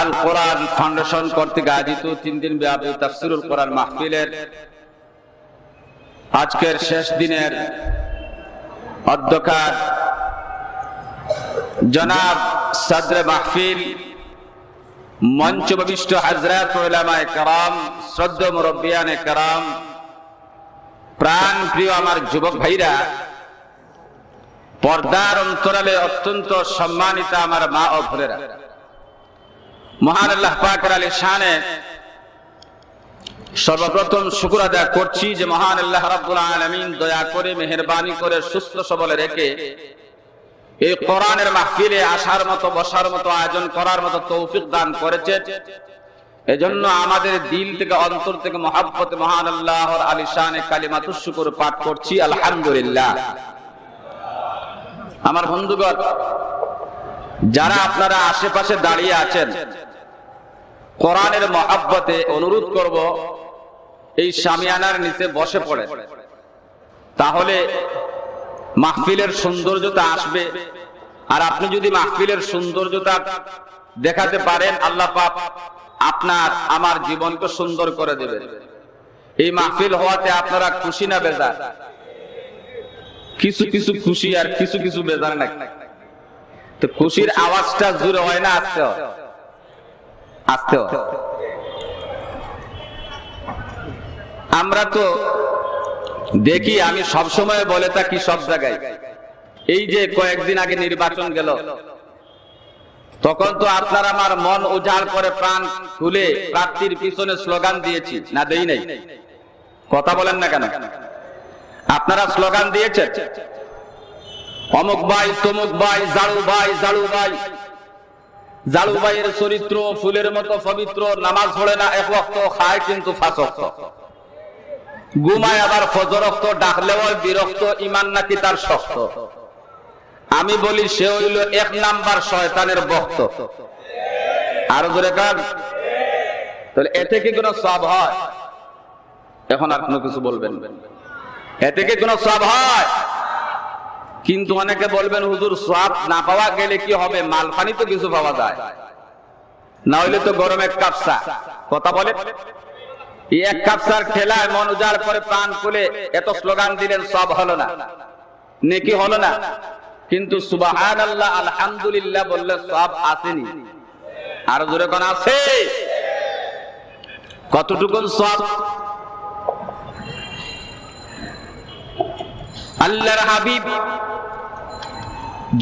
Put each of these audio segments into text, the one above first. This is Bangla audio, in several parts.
আল কোরআন ফাউন্ডেশন কর্তৃক আয়োজিত 3 দিন ব্যাপী তাফসীরুল কোরআন মাহফিলের আজকের শেষ দিনের অধ্যক্ষার জনাব সদরে মাহফিল, মঞ্চ বিশিষ্ট হযরত উলামায়ে কেরাম, শ্রদ্ধেয় মুরব্বিয়ানে কেরাম, প্রাণ প্রিয় আমার যুবক ভাইরা, পর্দার অন্তরালে অত্যন্ত সম্মানিত আমার মা ও বোনেরা, মহান আল্লাহ পাকের আলী শানে সর্বপ্রথম শুকর আদায় করছি যে মহান আল্লাহ রাব্বুল আলামিন দয়া করে মেহেরবানি করে সুস্থ সবল রেখে এই কোরআনের মাহফিলে আসার মতো, বসার মতো, আয়োজন করার মতো তৌফিক দান করেছে। এজন্য আমাদের দিল থেকে, অন্তর থেকে মহব্বতে মহান আল্লাহর আলী শানে কালিমাতুশ শুকর পাঠ করছি আলহামদুলিল্লাহ। আমার বন্ধুগণ, যারা আপনারা আশেপাশে দাঁড়িয়ে আছেন, কোরআনের মহব্বতে অনুরোধ করব এই শামিয়ানার নিচে বসে পড়ে, তাহলে মাহফিলের সৌন্দর্যতা আসবে। আর আপনি যদি মাহফিলের সৌন্দর্যতা দেখাতে পারেন, আল্লাহ পাক আপনার আমার জীবনকে সুন্দর করে দেবে। এই মাহফিল হওয়াতে আপনারা খুশি না বেজার? কিছু কিছু খুশি আর কিছু কিছু বেজার না। তো খুশির আওয়াজটা জোরে হয় না আস্তে হয়? আস্তে হয়। আমরা তো দেখি, আমি সব সময় বলে থাকি সব জায়গায়, এই যে কয়েকদিন আগে নির্বাচন গেল, তখন তো আপনার আমার মন উজাড় করে প্রাণ খুলে প্রার্থীর পিছনে স্লোগান দিয়েছি না, দেই নাই? কথা বলেন না কেন? আপনারা স্লোগান দিয়েছেন, অমুক ভাই, তমুক ভাই, জালু ভাই, জালু ভাই। জালু ভাইয়ের চরিত্র ফুলের মতো পবিত্র, নামাজ পড়ে না এক ওয়াক্ত, খায় কিন্তু 5 ওয়াক্ত, ঘুমায় আবার ফজর ওয়াক্ত, ডাকলেও বিরক্ত, ইমান নাকি তার শক্ত। আমি বলি সে হইল 1 নাম্বার শয়তানের ভক্ত। আরো জোরে কান। তাহলে এতে কি কোনো সওয়াব হয়? এখন আর কোনো কিছু বলবেন, এতে কি কোনো সওয়াব হয়? কিন্তু অনেকে বলবেন, হুজুর সওয়াব না পাওয়া গেলে কি হবে? মাল পানি তো কিছু পাওয়া যায়, না হইলে তো গরমে কাপসা। কথা বলে, এই এক কাপসার ঠেলায় মন উজাড় করে প্রাণ খুলে এত স্লোগান দিলেন, সওয়াব হলো না, নেকি হলো না। কিন্তু সুবহানাল্লাহ আলহামদুলিল্লাহ বললে সওয়াব আসেনি? আরো জোরে কোন আছে? কতটুকু সওয়াব? আল্লাহর হাবিব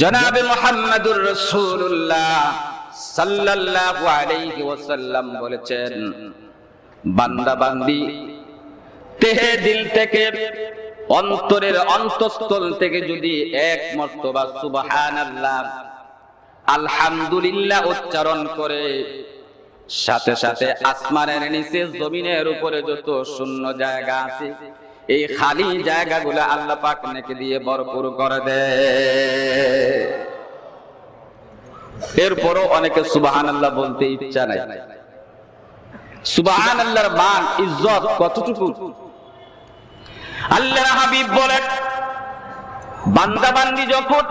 জনাবে মুহাম্মদুর রাসূলুল্লাহ সাল্লাল্লাহু আলাইহি ওয়াসাল্লাম বলেছেন, বান্দা বান্দি তেহে দিল থেকে, অন্তরের অন্তঃস্থল থেকে যদি এক মর্তবা সুবহানাল্লাহ আলহামদুলিল্লাহ উচ্চারণ করে, সাথে সাথে আসমানের নিচে জমিনের উপরে যত শূন্য জায়গা আছে, এই খালি জায়গাগুলো আল্লাহ পাক নেকি দিয়ে ভরপুর করে দেয়। এরপরও অনেকে সুবহানাল্লাহ বলতে ইচ্ছা নাই। সুবহানাল্লাহর মান, ইজ্জত কতটুকু? আল্লাহর হাবিব বলেন, বান্দা বান্দি যখন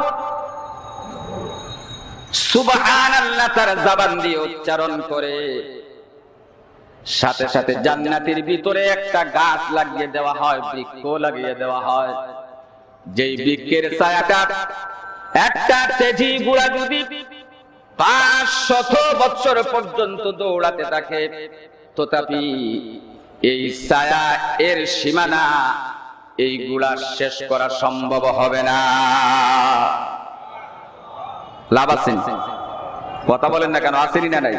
সুবহানাল্লাহ তার জবান দিয়ে উচ্চারণ করে, সাথে সাথে জান্নাতের ভিতরে একটা গাছ লাগিয়ে দেওয়া হয়, বৃক্ষ লাগিয়ে দেওয়া হয়। যেই বৃক্ষের ছায়াটা একটা তেজি গুড়া যদি 500 বছর পর্যন্ত দৌড়াতে থাকে, তথাপি এই ছায়া এর সীমানা, এই গুড়া শেষ করা সম্ভব হবে না। লাভ আছেন? কথা বলেন না কেন? আসেনি না নাই?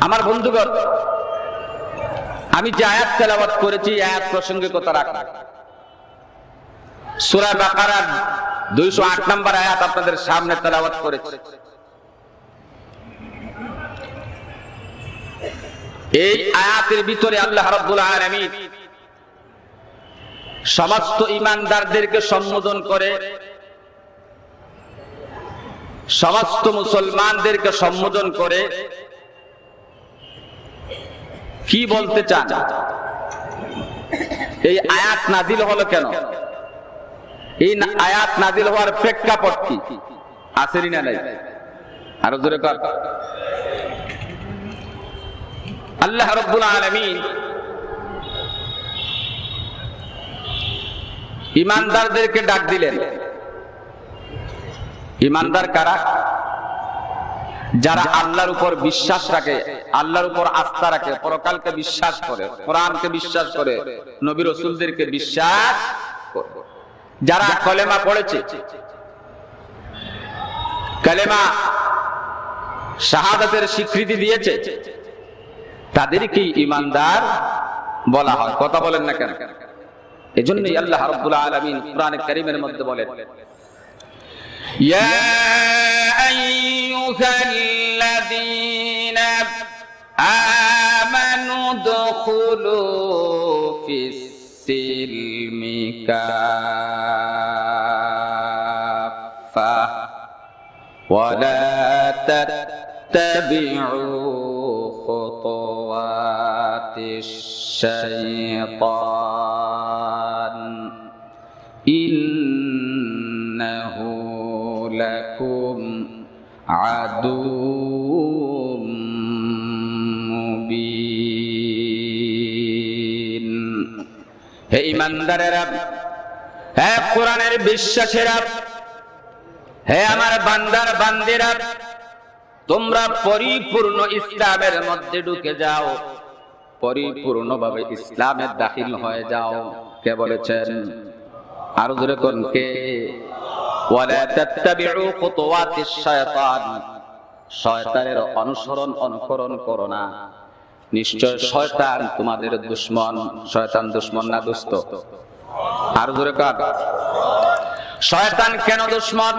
আমার বন্ধুগণ, আমি যে আয়াত তেলাওয়াত করেছি, আয়াত প্রসঙ্গিকতা রাখা। সূরা বাকারার 208 নম্বর আয়াত আপনাদের সামনে তেলাওয়াত করেছি। এই আয়াতের ভিতরে আল্লাহ রাব্বুল আলামিন সমস্ত ঈমানদারদেরকে সম্বোধন করে, সমস্ত মুসলমানদেরকে সম্বোধন করে কি বলতে চান? এই আয়াত নাজিল হলো কেন? এই আয়াত নাজিল হওয়ার প্রেক্ষাপট কি? আসেনি না নাই? আরো জোরে কর। আল্লাহ রাব্বুল আলামিন ঈমানদারদেরকে ডাক দিলেন। ঈমানদার কারা? যারা আল্লাহর উপর বিশ্বাস রাখে, আল্লাহর উপর আস্থা রাখে, পরকালকে বিশ্বাস করে, কোরআনকে বিশ্বাস করে, নবী রাসূলদেরকে বিশ্বাস করে, যারা কলেমা পড়েছে, কলেমা শাহাদাতের স্বীকৃতি দিয়েছে, তাদেরকে ঈমানদার বলা হয়। কথা বলেন না কেন? এজন্যই আল্লাহ রাব্বুল আলামিন কোরআনে কারীমের মধ্যে বলেন, ইয়া আইয়ুহাল্লাযীনা আমানু দুখুলু ফিস সিলমি কাফা ওয়া লা তাত্তাবিউ খুতুওয়াতিশ শাইতান ইন্নাহু লাকুম আদুউম মুবিন। হে ঈমানদারেরা, হে কোরআনের বিশ্বাসীরা, হে আমার বান্দার বান্দিরা, তোমরা পরিপূর্ণ ইসলামের মধ্যে ঢুকে যাও, পরিপূর্ণভাবে ইসলামে দাখিল হয়ে যাও। কে বলেছেন? আরো জোরে কোন কে? ওয়ালা তাত্তাবিউ খুতুওয়াতিশ শায়তান, শয়তানের অনুকরণ করো না, নিশ্চয় শয়তান তোমাদের দুশমন। শয়তান দুশমন না দোস্ত? আরো জোরে কার? শয়তান কেন দুশমন?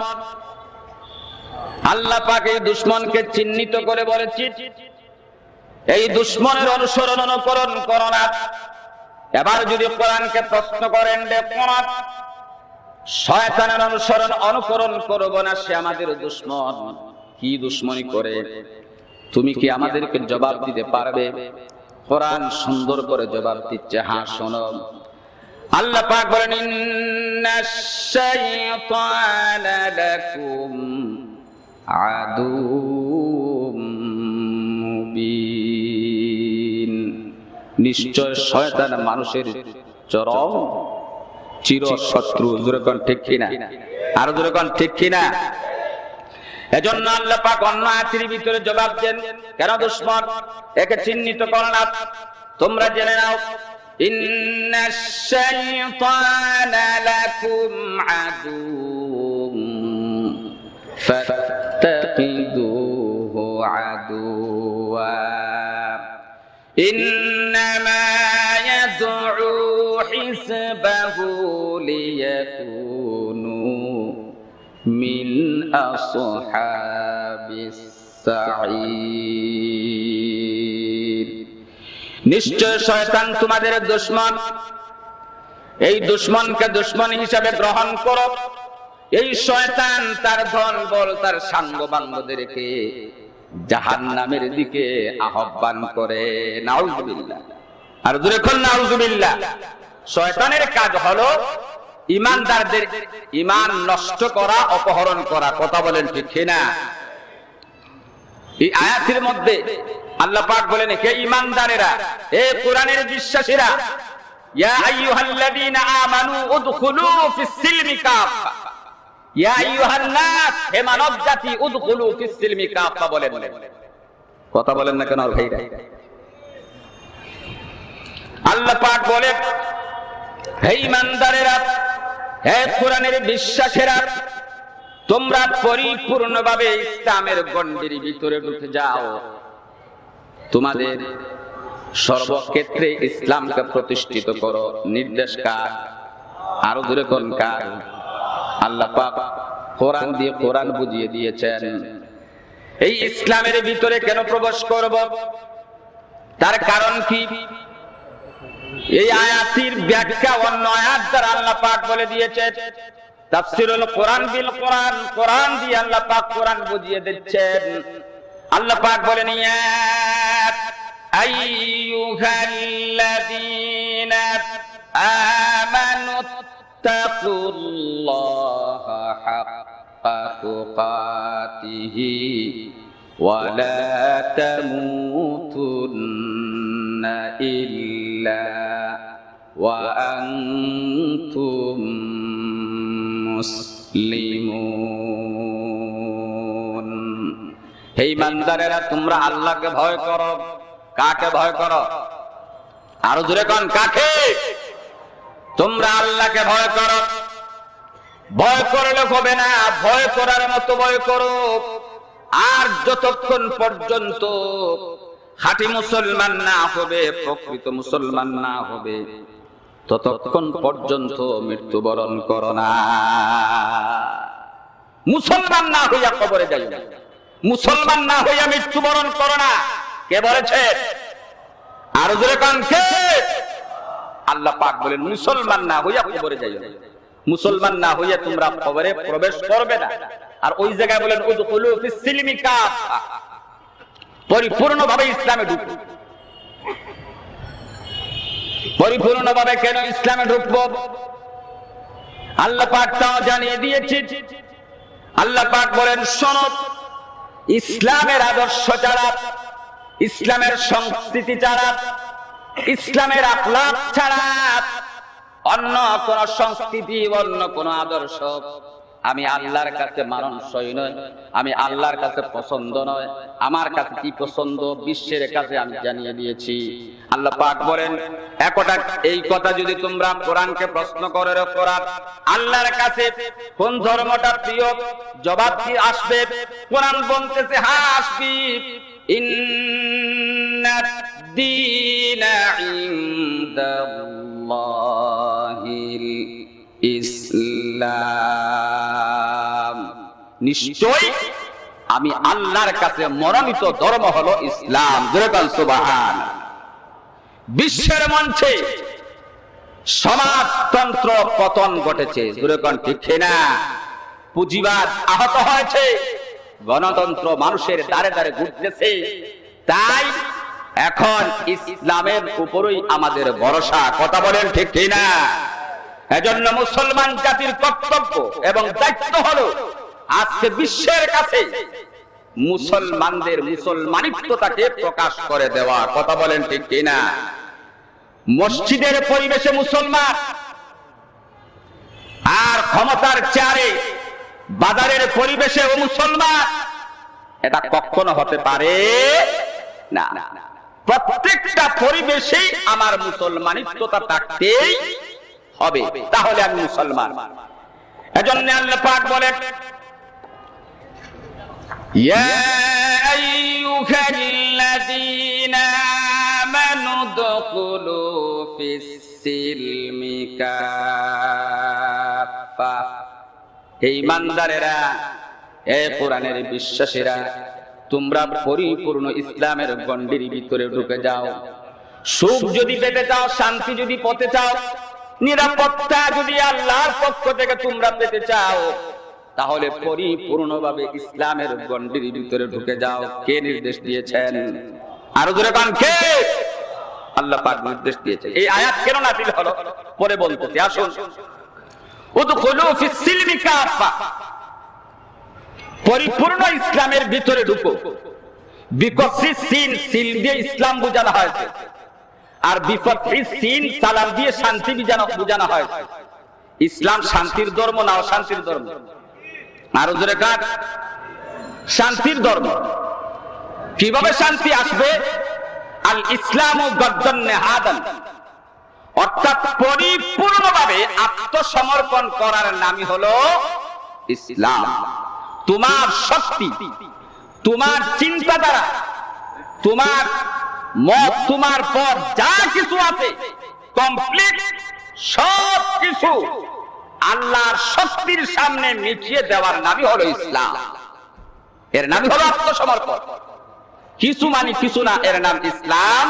আল্লাহ পাক এই দুশমনকে চিহ্নিত করে বলেছেন, এই দুশমনের অনুকরণ করো না। এবার যদি কোরআনকে প্রশ্ন করেন, কোরআন শয়তানের অনুকরণ করব না, সে আমাদের দুশমন, কি দুশমনি করে, তুমি কি আমাদেরকে জবাব দিতে পারবে? কোরআন সুন্দর করে জবাব দিচ্ছে, হ্যাঁ শোনো। আল্লাহ পাক বলেন, ইন্নাশ শাইতানা লাকুম আদুউম মুবিন। নিশ্চয় শয়তান মানুষের চরম চির শত্রু। জোরে কোন ঠিক কিনা? আরো জোরে কোন ঠিক কিনা? এজন্য আল্লাহ পাক অন্য আয়াতের ভিতরে জবাব দেন, কেন দুশমন, একে চিহ্নিত করো না। তোমরা জেনে নাও, ইন্নাশ শাইতানা লাকুম আদুউম ফাত্তাখিযুহু আদুওয়া ইন্নামা ইয়াদউ হিসবাহু লিয়াকুনু মিন আসহাবিস সাঈর। নিশ্চয় শয়তান তোমাদের দুশমন, এই দুশমনকে দুশমন হিসাবে গ্রহণ করো। এই শয়তান তার ধন বল, তার সাঙ্গ বাঙ্গদেরকে জাহান্নামের দিকে আহ্বান করে। নাউযুবিল্লাহ। আর জোরে কোন নাউযুবিল্লাহ। শয়তানের কাজ হলো ঈমানদারদের ঈমান নষ্ট করা, অপহরণ করা। কথা বলেন ঠিক কিনা? এই আয়াতের মধ্যে আল্লাহ পাক বলেন, হে ঈমানদারেরা, হে কোরআনের বিশ্বাসীরা, ইয়া আইয়ুহাল্লাযীনা আমানু উদখুলু ফিস সিলমি কাফা, ইয়া আইয়ুহান নাস, হে মানব জাতি, উদখুলু ফিস সিলমি কাফা বলেন। কথা বলেন না কেন ভাইরা? আল্লাহ পাক বলেন, হে ঈমানদারেরা, হে কোরআনের বিশ্বাসীরা, তোমরা পরিপূর্ণভাবে ইসলামের গণ্ডির ভিতরে ঢুকে যাও। তোমাদের সর্বক্ষেত্রে ইসলামকে প্রতিষ্ঠিত করো। নির্দেশ কার? আরো দূরে কোন কার? আল্লাহ পাক কোরআন দিয়ে কোরআন বুঝিয়ে দিয়েছেন। এই ইসলামের ভিতরে কেন প্রবেশ করব, তার কারণ কি? এই আয়াতের ব্যাখ্যা অন্য আয়াত দ্বারা আল্লাহ পাক বলে দিয়েছেন। তাফসীরুল কোরআন বিল কোরআন, কোরআন দিয়ে আল্লাহ পাক কোরআন বুঝিয়ে দিচ্ছেন। আল্লাহ পাক বলেন, ইয়া আইয়ুহাল্লাযীনা আমানু তাকুল্লাহা হাক্কা তুকাতিহি ওয়া লা তামুতুন্না ইল্লা ওয়া আনতুম মুসলিমুন। হে ইমানদারেরা, তোমরা আল্লাহকে ভয় করো। কাকে ভয় করো? আরো জোরে কোন, কাকে? তোমরা আল্লাহকে ভয় করো। ভয় করলে হবে না, ভয় করার মতো ভয় করো। আর যতক্ষণ পর্যন্ত খাঁটি মুসলমান না হবে, প্রকৃত মুসলমান না হবে, ততক্ষণ পর্যন্ত মৃত্যুবরণ করো না। মুসলমান না হইয়া কবরে যাই না, মুসলমান না হইয়া মৃত্যুবরণ করো না। কে বলেছে? আর জোরে কান, কে? আল্লাহ পাক বলেন মুসলমান না হইয়া কবরে যাই না। মুসলমান না হইয়া তোমরা কবরে প্রবেশ করবে না। আর ওই জায়গায় বলেন উদখুলু ফিস সিলমি কাফা, পরিপূর্ণভাবে ইসলামে ঢুকো। পরিপূর্ণভাবে কেন ইসলামে ঢুকবো? আল্লাহ পাক তাও জানিয়ে দিয়েছে। আল্লাহ পাক বলেন শোনো, ইসলামের আদর্শ ছাড়া, ইসলামের সংস্কৃতি ছাড়া, ইসলামের আখলাক ছাড়া অন্য কোন সংস্কৃতি, অন্য কোন আদর্শ আমি আল্লাহর কাছে মানানসই নয়, আমি আল্লাহর কাছে পছন্দ নয়। আমার কাছে কি পছন্দ বিশ্বের কাছে আমি জানিয়ে দিয়েছি। আল্লাহ পাক বলেন একটা এই কথা যদি তোমরা কোরআনকে প্রশ্ন করো, কোরআন আল্লাহর কাছে কোন ধর্মটা প্রিয়, জবাব কি আসবে? কোরআন বলতেছে হ্যাঁ আসবে, ইন্নাদ দীনা ইনদাল্লাহিল ইসলাম, নিশ্চয় আমি আল্লাহর কাছে মনোনীত ধর্ম হলো ইসলাম। জোরে বল সুবহানাল্লাহ। বিশ্বের মঞ্চে সমাজতন্ত্র পতন ঘটেছে, জোরে বল ঠিক না? পুঁজিবাদ আহত হয়েছে, গণতন্ত্র মানুষের দ্বারে দ্বারে ঘুরতেছে। তাই এখন ইসলামের উপরই আমাদের ভরসা। কথা বলেন ঠিক না? এজন্য মুসলমান জাতির কর্তব্য এবং দায়িত্ব হলো আজকে বিশ্বের কাছে মুসলমানদের মুসলমানিত্বটাকে প্রকাশ করে দেওয়া। কথা বলেন ঠিক কিনা? মসজিদের পরিবেশে মুসলমান আর ক্ষমতার চেয়ারে বাজারের পরিবেশে ও মুসলমান, এটা কখনো হতে পারে না। প্রত্যেকটা পরিবেশেই আমার মুসলমানিত্বটা থাকতেই হবে, তাহলে আমি মুসলমান। এজন্য আল্লাহ পাক বলেন ইয়া আইয়ুহাল্লাযীনা আমানু দুখুলু ফিস সিলমি কাফা, হে ঈমানদারেরা, হে কোরআনের বিশ্বাসীরা, তোমরা পরিপূর্ণ ইসলামের গণ্ডির ভিতরে ঢুকে যাও। সুখ যদি পেতে চাও, শান্তি যদি পেতে চাও, নিরাপত্তা যদি আল্লাহর পক্ষ থেকে তোমরা পেতে চাও, তাহলে পরিপূর্ণভাবে ইসলামের গণ্ডির ভিতরে ঢুকে যাও। কে নির্দেশ দিয়েছেন? আরো জোরে বলেন, কে? আল্লাহ পাক নির্দেশ দিয়েছেন। এই আয়াত কেন নাযিল হলো পরে বলতেছি, আসুন। উদখুলু ফিস সিলমি কাফা, পরিপূর্ণ ইসলামের ভিতরে ঢুকো। বিকসি সিন, সিল দিয়ে ইসলাম বোঝানো হয়েছে, আর বিফাথি সিন, সালাম দিয়ে শান্তি বোঝানো হয়েছে। ইসলাম শান্তির ধর্ম না অশান্তির ধর্ম? আরো জোরে কাট, শান্তির ধর্ম। কিভাবে শান্তি আসবে? আল ইসলামু গাদ্দান নেহাদান, অর্থাৎ পরিপূর্ণভাবে আত্মসমর্পণ করার নামই হলো ইসলাম। তোমার শক্তি, তোমার চিন্তাধারা, তোমার মত, তোমার পথ, যা কিছু আছে কমপ্লিট সব কিছু আল্লাহর শক্তির সামনে মিটিয়ে দেওয়ার নামই হলো ইসলাম। এর নামই হলো আত্মসমর্পণ। কিছু মানে কিছু না, এর নাম ইসলাম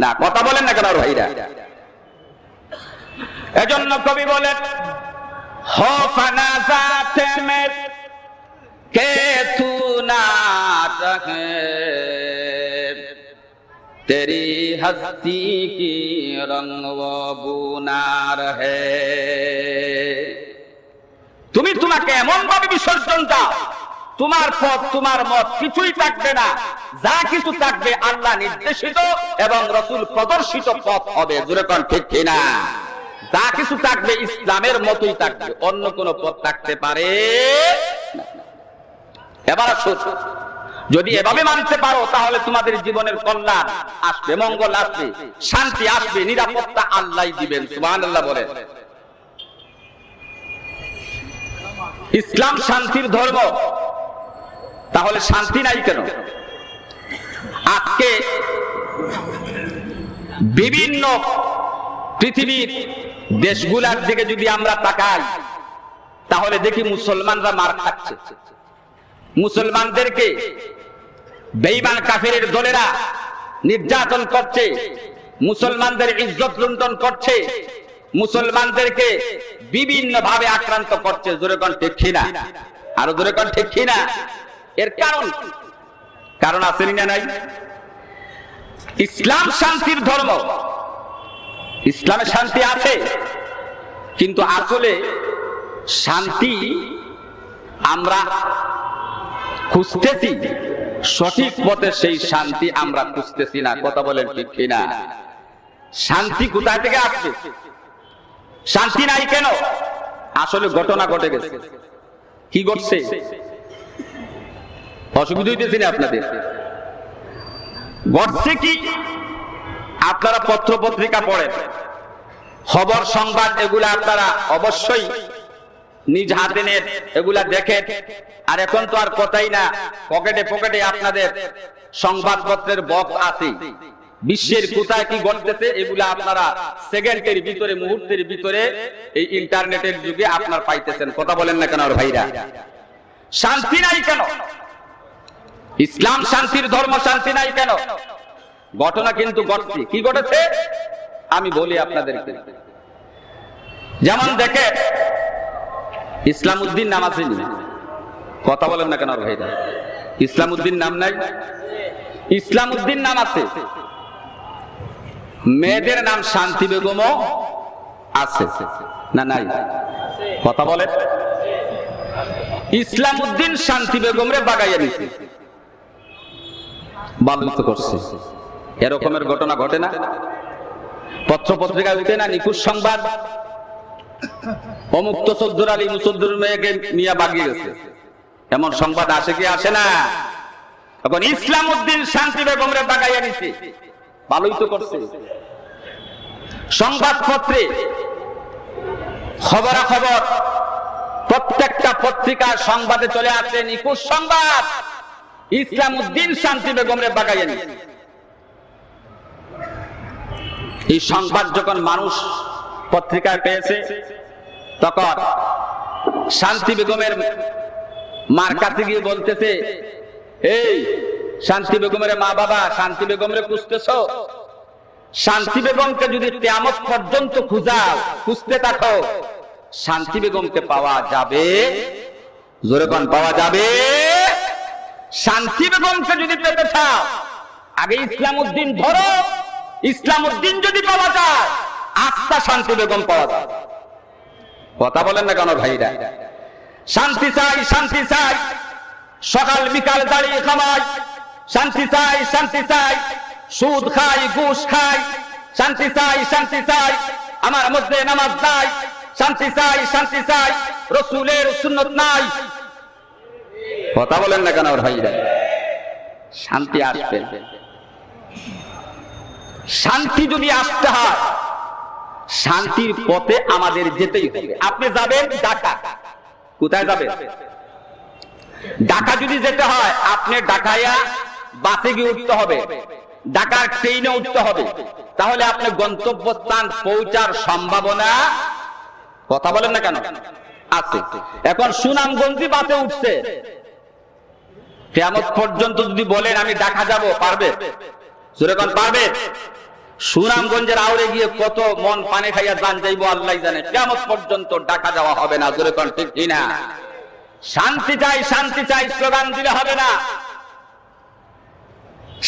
না। কথা বলেন না কেন ভাইরা? এজন্য কবি বলেন हो फनाज़ात में के तू ना रहे, तेरी हस्ती की रंग वो बू ना रहे। তুমি তোমাকে এমন ভাবে বিসর্জন দাও, তোমার পথ তোমার মত কিছুই থাকবে না, যা কিছু থাকবে আল্লাহ নির্দেশিত এবং রাসূল প্রদর্শিত পথ হবে। জোরে কোন ঠিক কিনা? যা কিছু থাকবে ইসলামের মতই থাকবে, অন্য কোন পথ থাকতে পারে না। এবার আসো, যদি এভাবে মানতে পারো তাহলে তোমাদের জীবনের কল্যাণ আসবে, মঙ্গল আসবে, শান্তি আসবে, নিরাপত্তা আল্লাহই দিবেন। সুবহানাল্লাহ বলেন। ইসলাম শান্তির ধর্ম, তাহলে শান্তি নাই কেন? আজকে বিভিন্ন পৃথিবীর দেশগুলোর দিকে যদি আমরা তাকাই তাহলে দেখি মুসলমানরা মার খাচ্ছে, মুসলমানদেরকে বেঈমান কাফেরের দলেরা নির্যাতন করছে, মুসলমানদের ইজ্জত লুণ্ঠন করছে, মুসলমানদেরকে বিভিন্ন ভাবে আক্রান্ত করছে। জোরে কোন ঠিক কিনা? আরো জোরে কোন ঠিক কিনা? এর কারণ আছে না নাই? ইসলাম শান্তির ধর্ম, ইসলামে শান্তি আছে, কিন্তু আসলে শান্তি আমরা খুঁজতেছি, সঠিক পথে সেই শান্তি আমরা খুঁজতেছি না। কথা বলেন ঠিক কিনা? শান্তি কোথায় থেকে আসবে? শান্তি নাই কেন? আসলে ঘটনা ঘটে গেছে। কি ঘটছে? অসুবিধা হইতেছে না আপনাদের? ঘটছে কি? আপনারা পত্র পত্রিকা পড়েন, খবর সংবাদ এগুলা আপনারা অবশ্যই নিজ হাতে নেন, এগুলা দেখেন। আর এখন তো আর কথাই না, পকেটে পকেটে আপনাদের সংবাদপত্রের বক্স আছে। বিশ্বের কোথায় কি ঘটতেছে এগুলা আপনারা সেকেন্ডের ভিতরে, মুহূর্তের ভিতরে এই ইন্টারনেটের যুগে আপনারা পাইতেছেন। কথা বলেন না কেন ভাইরা? শান্তি নাই কেন? ইসলাম শান্তির ধর্ম, শান্তি নাই কেন? ঘটনা কিন্তু ঘটছে। কি ঘটেছে আমি বলি আপনাদেরকে। যেমন দেখে ইসলামউদ্দিন নাম আছে, কথা বলেন না কেন ভাইরা? ইসলামউদ্দিন নাম নাই? ইসলামউদ্দিন নাম আছে, মেয়েদের নাম শান্তি বেগমও আছে না নাই? কথা বলেন। ইসলামউদ্দিন শান্তি বেগমরে বাগাইয়া দিছে, বাল্যত করছে। এরকমের ঘটনা ঘটে না? পত্র পত্রিকায় উঠে না নিখুঁত সংবাদ, অমুক তসদ্দুর আলী মুসদ্দুর মেয়েকে নিয়ে বাগিয়ে গেছে, এমন সংবাদ আসে কি আসে না? এখন ইসলামউদ্দিন শান্তি বেগমরে বাগাইয়া নিছে, ভালোই তো করছে। সংবাদপত্রে খবরাখবর প্রত্যেকটা পত্রিকার সংবাদে চলে আসে নিখুঁত সংবাদ, ইসলামউদ্দিন শান্তি বেগমরে বাগাইয়া নিছে। এই সংবাদ যখন মানুষ পত্রিকায় পেয়েছে, তখন শান্তি বেগমের মার কাছে গিয়ে বলতেছে, এই শান্তি বেগমের মা বাবা, শান্তি বেগমরে খুঁজতেছো? শান্তি বেগমকে যদি কিয়ামত পর্যন্ত খুঁজতে থাকো, শান্তি বেগমকে পাওয়া যাবে। জোরে কোন পাওয়া যাবে? শান্তি বেগমকে যদি পেতে চাও, আগে ইসলামউদ্দিন ধরো। ইসলামউদ্দিন যদি পাওয়া যায়, আস্থা শান্তি বেগম পাওয়া যায়। কথা বলেন না কেন ভাইরা? শান্তি চাই, শান্তি চাই, সকাল বিকাল দাঁড়িয়ে খামাই, শান্তি চাই, শান্তি চাই, সুদ খাই, ঘুষ খাই, শান্তি চাই, শান্তি চাই, আমার মধ্যে নামাজ নাই, শান্তি চাই, শান্তি চাই, রাসূলের সুন্নাত নাই। কথা বলেন না কেন ভাইরা? শান্তি আসবে। শান্তি যদি আসতে হয়, শান্তির পথে আমাদের যেতেই হবে। আপনি যাবেন ঢাকা, কোথায় যাবেন? ঢাকা যদি যেতে হয়, আপনি ঢাকায়া বাসে গিয়ে উঠতে হবে, ঢাকার ট্রেনে উঠতে হবে, তাহলে আপনি গন্তব্যস্থান পৌঁছার সম্ভাবনা, কথা বলেন না কেন, আছে। এখন সুনামগঞ্জে বাসে উঠছে, কিয়ামত পর্যন্ত যদি বলেন আমি ঢাকা যাব, পারবে? সুরেখন পারবে? সুনামগঞ্জের আউরে গিয়ে কত মন পানি খাইয়া জান যাইবো আল্লাহ জানে, কিয়ামত পর্যন্ত ঢাকা যাওয়া হবে না। সুরেখন ঠিক কিনা? শান্তি চাই, শান্তি চাই স্লোগান দিলে হবে না,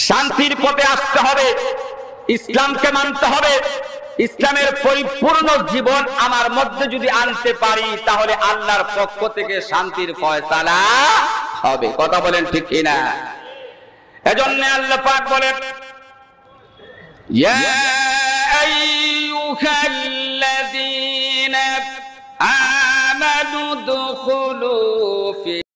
শান্তির পথে আসতে হবে, ইসলামকে মানতে হবে, ইসলামের পরিপূর্ণ জীবন আমার মধ্যে যদি আনতে পারি, তাহলে আল্লাহর পক্ষ থেকে শান্তির ফয়সালা হবে। কথা বলেন ঠিক কিনা? এজন্য আল্লাহ পাক বলেন, ইয়া আইয়ুহাল্লাযীনা আমানু দুখুলু ফি